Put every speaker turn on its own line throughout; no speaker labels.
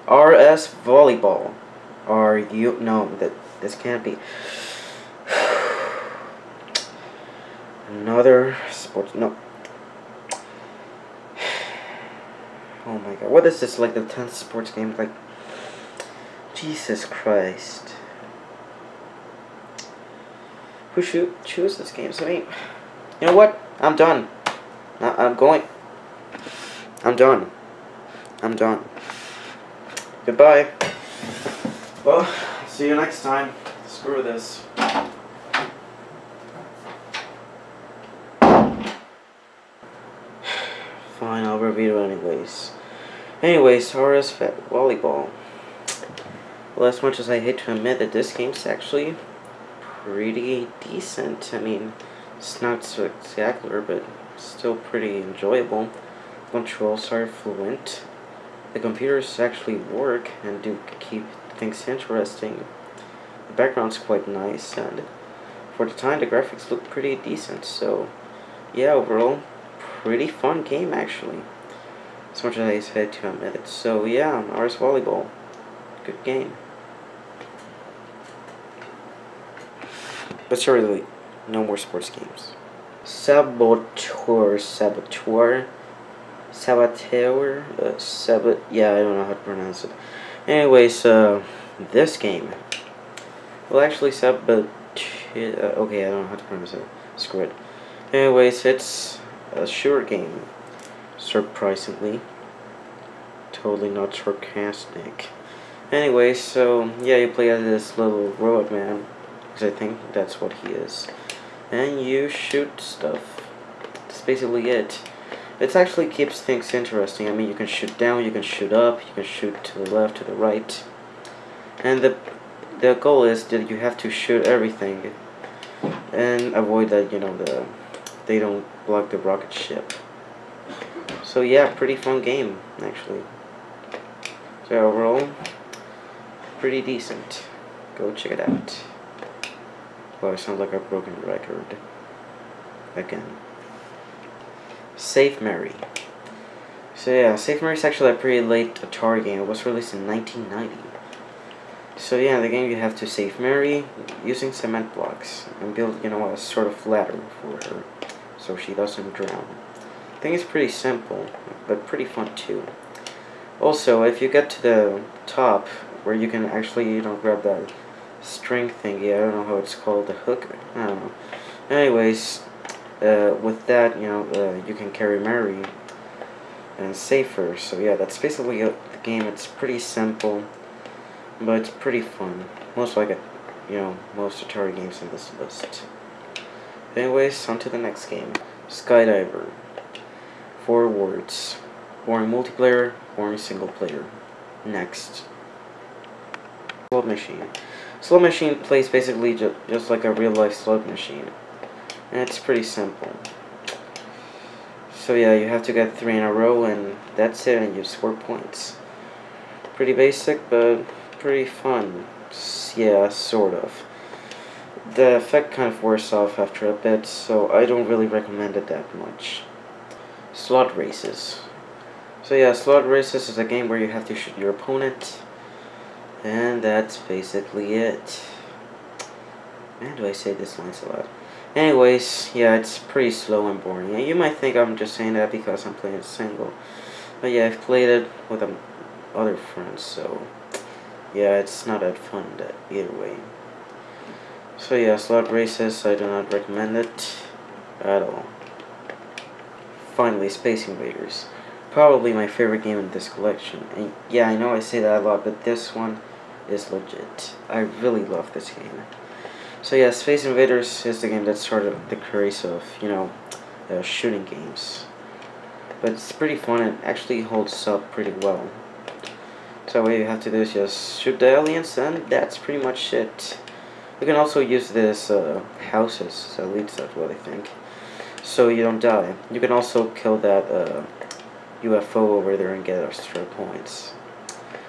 RS Volleyball. Are you... No, this can't be. Another sports... No. Oh my god. What is this? Like the 10th sports game? Like... Jesus Christ. Who should choose this game? So, I mean... You know what? I'm done. I'm going... I'm done. I'm done. Goodbye. Well, see you next time. Screw this. Fine, I'll review it anyways. Anyways, RS Volleyball. Well, as much as I hate to admit that this game's actually pretty decent. I mean, it's not spectacular, but still pretty enjoyable. Controls are fluent. The computers actually work and do keep things interesting. The background's quite nice, and for the time the graphics look pretty decent, so yeah, overall, pretty fun game actually. As much as I had to admit it. So yeah, RS Volleyball. Good game. But seriously, no more sports games. Saboteur, yeah, I don't know how to pronounce it. Anyways, this game. Well, actually, okay, I don't know how to pronounce it. Screw it. Anyways, it's a shooter game. Surprisingly. Totally not sarcastic. Anyways, so, yeah, you play as this little robot man. Because I think that's what he is. And you shoot stuff. That's basically it. It actually keeps things interesting. I mean, you can shoot down, you can shoot up, you can shoot to the left, to the right. And the goal is that you have to shoot everything and avoid that, you know, they don't block the rocket ship. So yeah, pretty fun game actually. So overall, pretty decent. Go check it out. Well, I sound like a broken record again. Save Mary. So yeah, Save Mary is actually a pretty late Atari game. It was released in 1990. So yeah, in the game you have to save Mary using cement blocks and build, you know, a sort of ladder for her so she doesn't drown. I think it's pretty simple, but pretty fun too. Also, if you get to the top where you can actually, you know, grab that string thingy, I don't know how it's called, the hook, I don't know. Anyways, with that, you know, you can carry Mary and save her. So yeah, that's basically the game. It's pretty simple, but it's pretty fun. Most like it, you know, most Atari games in this list. Anyways, on to the next game. Skydiver. 4 words. Boring multiplayer, boring single player. Next. Slot machine. Slot machine plays basically just like a real life slot machine. And it's pretty simple. So yeah, you have to get 3 in a row and that's it, and you score points. Pretty basic, but pretty fun. Yeah, sort of. The effect kind of wears off after a bit, so I don't really recommend it that much. Slot races. So yeah, slot races is a game where you have to shoot your opponent. And that's basically it. Man, do I say this line so loud. Anyways, yeah, it's pretty slow and boring. And you might think I'm just saying that because I'm playing it single. But yeah, I've played it with other friends, so yeah, it's not that fun either way. So yeah, slot races, I do not recommend it at all. Finally, Space Invaders. Probably my favorite game in this collection. And yeah, I know I say that a lot, but this one is legit. I really love this game. So yeah, Space Invaders is the game that started the craze of, you know, shooting games. But it's pretty fun and actually holds up pretty well. So what you have to do is just shoot the aliens, and that's pretty much it. You can also use this houses, at least that's what I think, so you don't die. You can also kill that UFO over there and get extra points.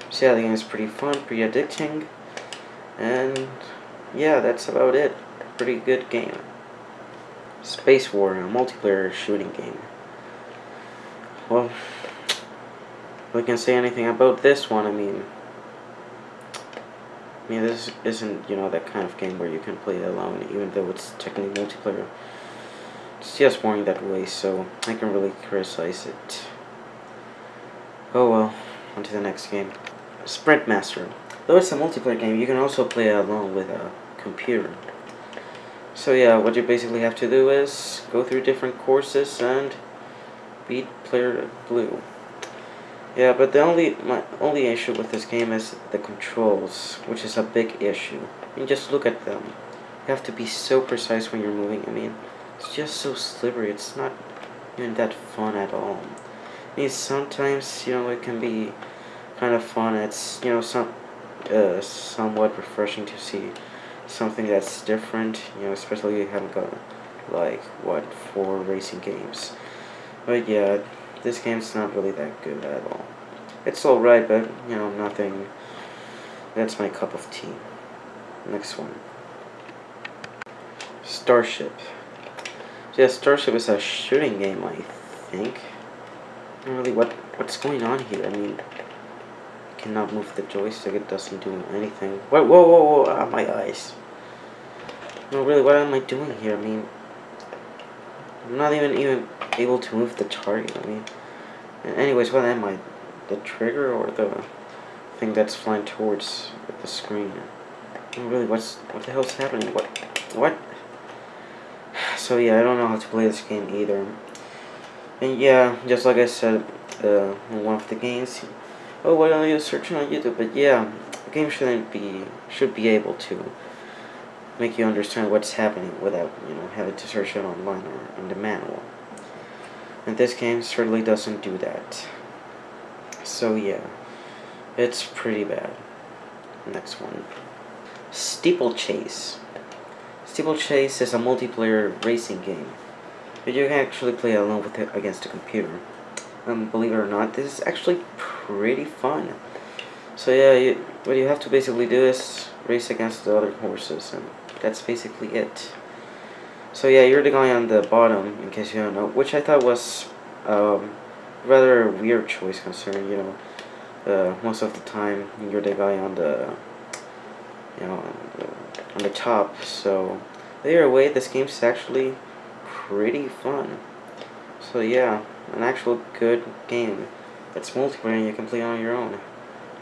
So yeah, the game is pretty fun, pretty addicting, and yeah, that's about it. Pretty good game. Space War, a multiplayer shooting game. Well, If I can say anything about this one, I mean, this isn't, that kind of game where you can play it alone, even though it's technically multiplayer. It's just boring that way, so I can really criticize it. Oh well, on to the next game. Sprint Master. Though it's a multiplayer game, you can also play it alone with a computer. So yeah, what you basically have to do is go through different courses and beat player blue. Yeah, but my only issue with this game is the controls, which is a big issue. I mean, just look at them. You have to be so precise when you're moving. I mean, it's just so slippery. It's not even that fun at all. I mean, sometimes, it can be kind of fun. It's, somewhat refreshing to see something that's different, especially you haven't got, like, 4 racing games. But yeah, this game's not really that good at all. It's alright, but, nothing that's my cup of tea. Next one. Starship. So yeah, Starship is a shooting game, I think. Not really what's going on here. I mean, I cannot move the joystick, it doesn't do anything. Whoa, whoa, whoa, whoa, my eyes. No, really, what am I doing here? I mean, I'm not even able to move the target. I mean, anyways, what am I? The trigger or the thing that's flying towards the screen? No, really, what the hell's happening? What? So yeah, I don't know how to play this game either. And yeah, just like I said, in one of the games. Oh, why don't you search on YouTube? But yeah, the game should be able to make you understand what's happening without, having to search it online or in the manual. And this game certainly doesn't do that. So yeah, it's pretty bad. Next one. Steeplechase. Steeplechase is a multiplayer racing game, but you can actually play alone with it against a computer. Believe it or not, this is actually pretty fun. So yeah, what you have to basically do is race against the other horses, and that's basically it. So yeah, you're the guy on the bottom, in case you don't know, which I thought was rather weird choice considering, most of the time you're the guy on the, on the top. So either way, this game's actually pretty fun. So yeah, an actual good game that's multiplayer and you can play on your own.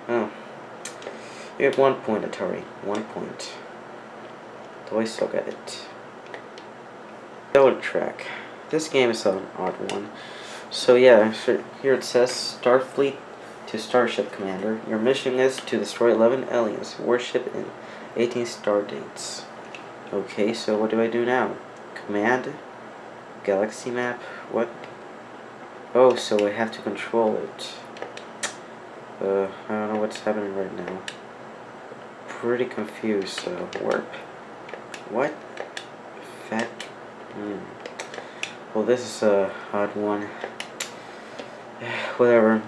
Oh, you have 1 point, Atari. 1 point. Though I suck at it. Yellow Track. This game is an odd one. So yeah, here it says Starfleet to Starship Commander. Your mission is to destroy 11 aliens, warship in 18 star dates. Okay, so what do I do now? Command? Galaxy map? What? Oh, so I have to control it. I don't know what's happening right now. Pretty confused. Warp. What? Fat. Well, this is a odd one. Whatever.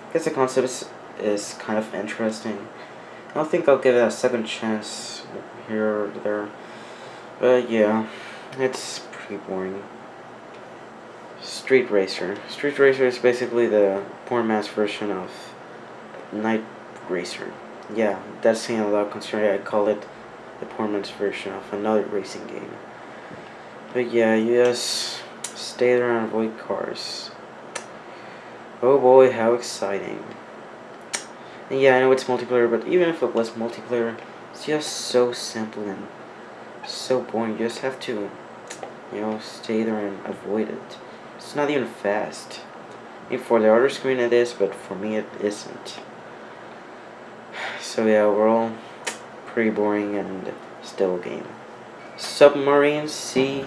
I guess the concept is kind of interesting. I don't think I'll give it a second chance here or there. But yeah, it's pretty boring. Street Racer. Street Racer is basically the poor man's version of Night Racer. Yeah, that's saying a lot considering I call it the poor man's version of another racing game. But yeah, you just stay there and avoid cars. Oh boy, how exciting. And yeah, I know it's multiplayer, but even if it was multiplayer, it's just so simple and so boring. You just have to, stay there and avoid it. It's not even fast. I mean, for the other screen it is, but for me it isn't. So yeah, overall, pretty boring and still a game. Submarine CMDR.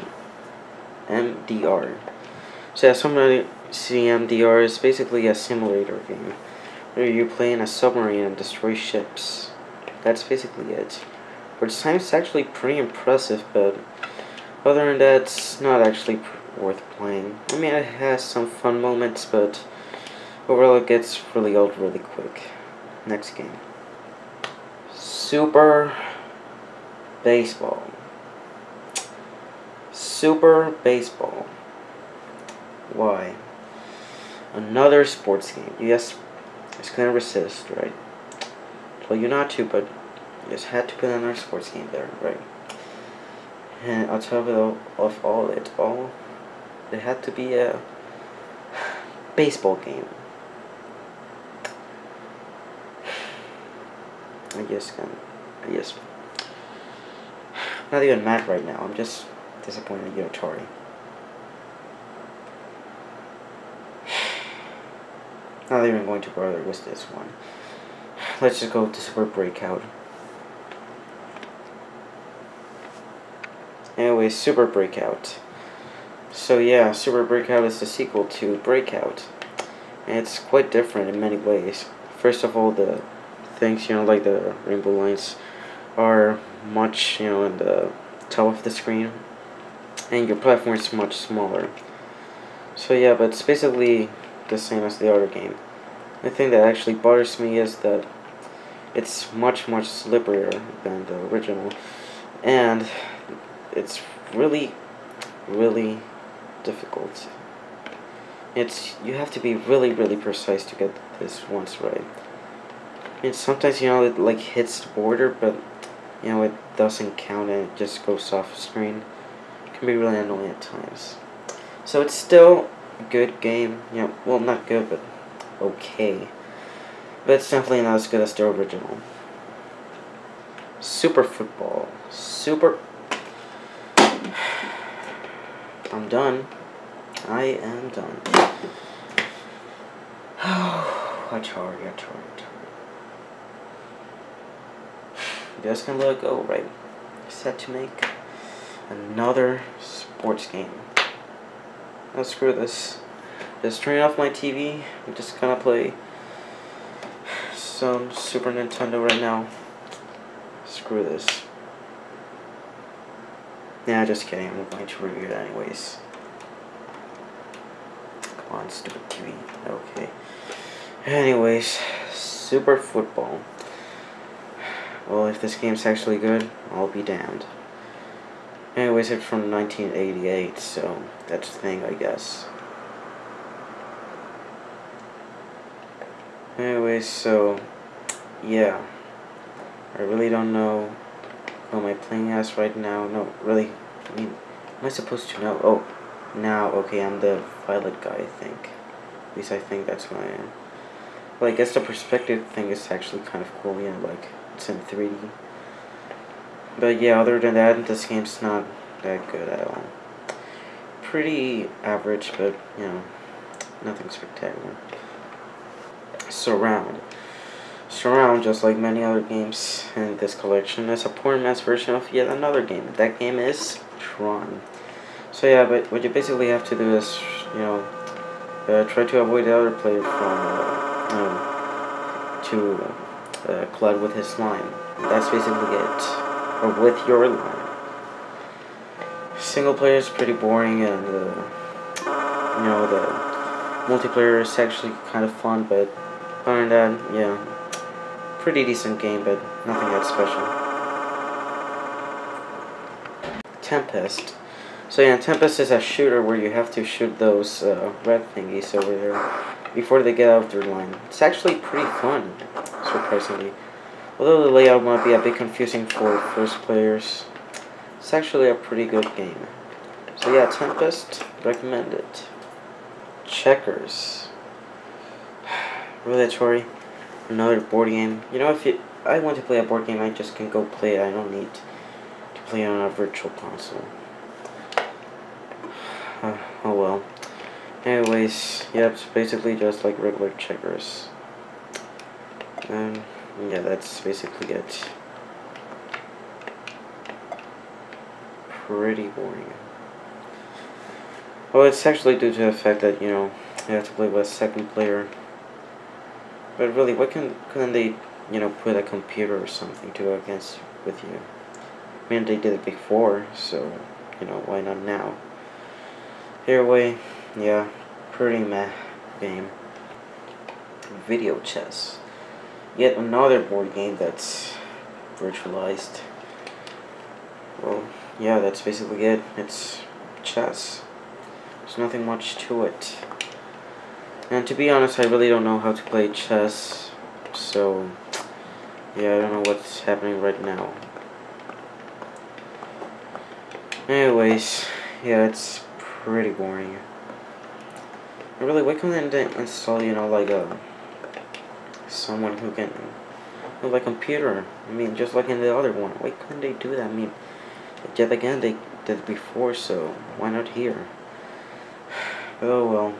So yeah, Submarine CMDR is basically a simulator game where you play in a submarine and destroy ships. That's basically it. For its time, it's actually pretty impressive, but other than that, it's not actually worth playing. I mean, it has some fun moments, but overall it gets really old really quick. Next game. Super Baseball. Super Baseball. Why? Another sports game. Yes, just couldn't resist, right? Told you not to, but you just had to put another sports game there, right? And on top of all it had to be a baseball game. I just not even mad right now. I'm just disappointed in you, Atari. Not even going to bother with this one. Let's just go to Super Breakout. Anyway, Super Breakout. So yeah, Super Breakout is the sequel to Breakout. And it's quite different in many ways. First of all, the things, like the rainbow lines are much, in the top of the screen. And your platform is much smaller. So yeah, but it's basically the same as the other game. The thing that actually bothers me is that it's much slipperier than the original, and it's really difficult. You have to be really precise to get this once right. I mean, sometimes it like hits the border, but it doesn't count and it just goes off screen. It can be really annoying at times. So it's still a good game. Well, not good, but okay. But it's definitely not as good as the original. Super Football. I'm done. I am done. Atari. Just gonna let it go, right? Set to make another sports game. Oh, screw this. Just turn off my TV. I'm just gonna play some Super Nintendo right now. Screw this. Nah, just kidding. I'm going to review it anyways. Come on, stupid TV. Okay. Anyways, Super Football. Well, if this game's actually good, I'll be damned. Anyways, it's from 1988, so that's the thing, I guess. Anyways, so yeah, I really don't know who am I playing as right now. No, really, I mean, am I supposed to know? Oh, now, okay, I'm the violet guy, I think. At least I think that's who I am. Well, I guess the perspective thing is actually kind of cool, like, it's in 3D. But yeah, other than that, this game's not that good at all. Pretty average, but, nothing spectacular. Surround, just like many other games in this collection, is a poor man's version of yet another game. That game is Tron. So yeah, but what you basically have to do is, try to avoid the other player from, collide with his line. And that's basically it. Or with your line. Single player is pretty boring, and, the multiplayer is actually kind of fun, but other than that, yeah, pretty decent game, but nothing that special. Tempest. So yeah, Tempest is a shooter where you have to shoot those red thingies over there before they get out of their line. It's actually pretty fun, surprisingly. Although the layout might be a bit confusing for first players, it's actually a pretty good game. So yeah, Tempest, recommend it. Checkers. Atari, another board game. If I want to play a board game, I just can go play it. I don't need to play it on a virtual console. Oh well. Anyways, yeah, it's basically just like regular checkers. And yeah, that's basically it. Pretty boring. Well, it's actually due to the fact that, you have to play with a second player. But really, couldn't they, put a computer or something to go against with you? I mean, they did it before, so, why not now? Either way, yeah, pretty meh game. Video chess. Yet another board game that's virtualized. Well, yeah, that's basically it. It's chess. There's nothing much to it. And to be honest, I really don't know how to play chess, so yeah, I don't know what's happening right now. Anyways, yeah, it's pretty boring. Really, why couldn't they install, you know, like someone who can, like computer? I mean, just like in the other one. Why couldn't they do that? I mean, yet again, they did it before, so why not here? Oh well.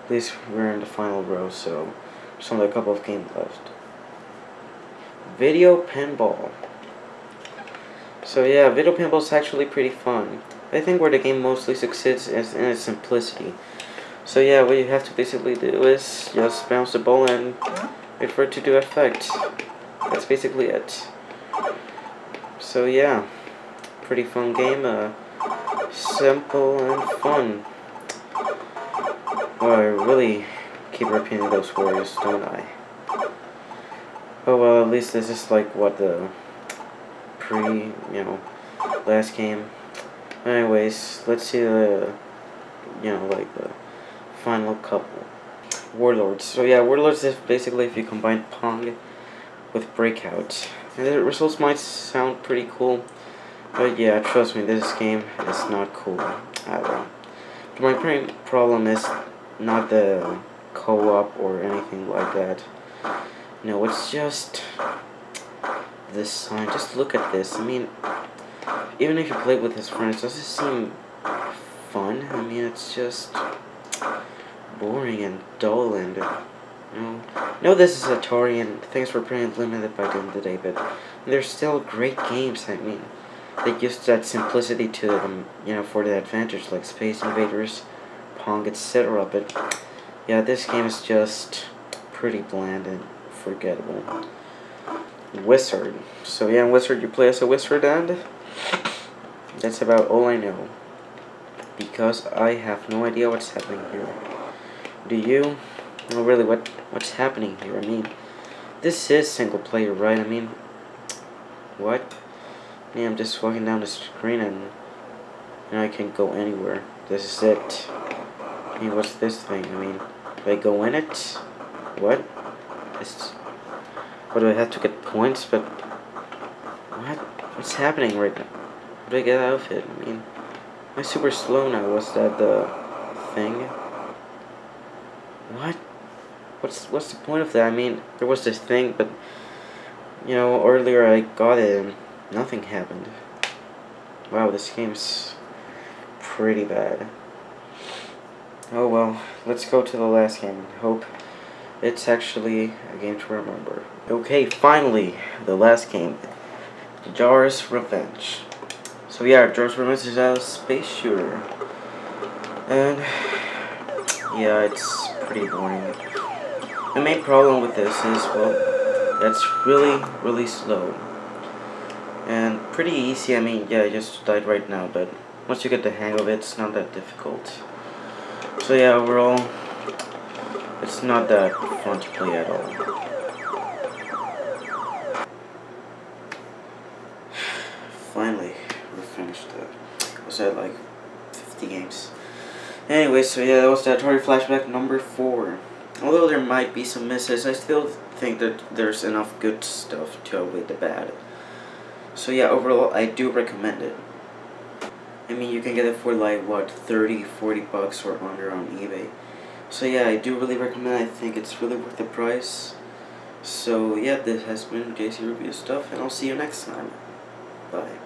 At least we're in the final row, so there's only a couple of games left. Video pinball. So yeah, video pinball is actually pretty fun. I think where the game mostly succeeds is in its simplicity. So yeah, what you have to basically do is just bounce the ball and wait for it to do effect. That's basically it. So yeah, pretty fun game, simple and fun. Oh, I really keep repeating those words, don't I? Oh well, at least this is like what the last game. Anyways, let's see the, like the final couple. Warlords. So yeah, Warlords is basically if you combine Pong with Breakout. And the results might sound pretty cool, but yeah, trust me, this game is not cool at all. But my main problem is not the co-op or anything like that. No, it's just this sign. Just look at this. I mean, even if you play with his friends, does it seem fun? I mean, it's just boring and dull and no, this is Atari and things were pretty limited by the end of the day, but they're still great games. I mean, they used that simplicity to them, for the advantage like Space Invaders, Pong, etc. But yeah, this game is just pretty bland and forgettable. Wizard. So yeah, in Wizard you play as a wizard, and that's about all I know, because I have no idea what's happening here. Do you? No, really, what's happening here? I mean, this is single player, right? I mean, what? Yeah, I'm just walking down the screen and I can go anywhere. This is it. I mean, what's this thing? I mean, do I go in it? What? What, do I have to get points? But what? What's happening right now? How do I get out of it? I mean, I'm super slow now. Was that the thing? What? What's the point of that? I mean, there was this thing, but earlier I got it and nothing happened. Wow, this game's pretty bad. Oh well, let's go to the last game and hope it's actually a game to remember. Okay, finally, the last game. Jar's Revenge. So yeah, Jar's Revenge is a space shooter. And yeah, it's pretty boring. The main problem with this is, well, it's really slow. And pretty easy. I mean, yeah, I just died right now, but once you get the hang of it, it's not that difficult. So yeah, overall, it's not that fun to play at all. Finally, we finished was that like 50 games? Anyway, so yeah, that was the Atari Flashback number 4. Although there might be some misses, I still think that there's enough good stuff to outweigh the bad. So yeah, overall, I do recommend it. I mean, you can get it for like, what, 30, 40 bucks or under on eBay. So yeah, I do really recommend it. I think it's really worth the price. So yeah, this has been JC Review Stuff, and I'll see you next time. Bye.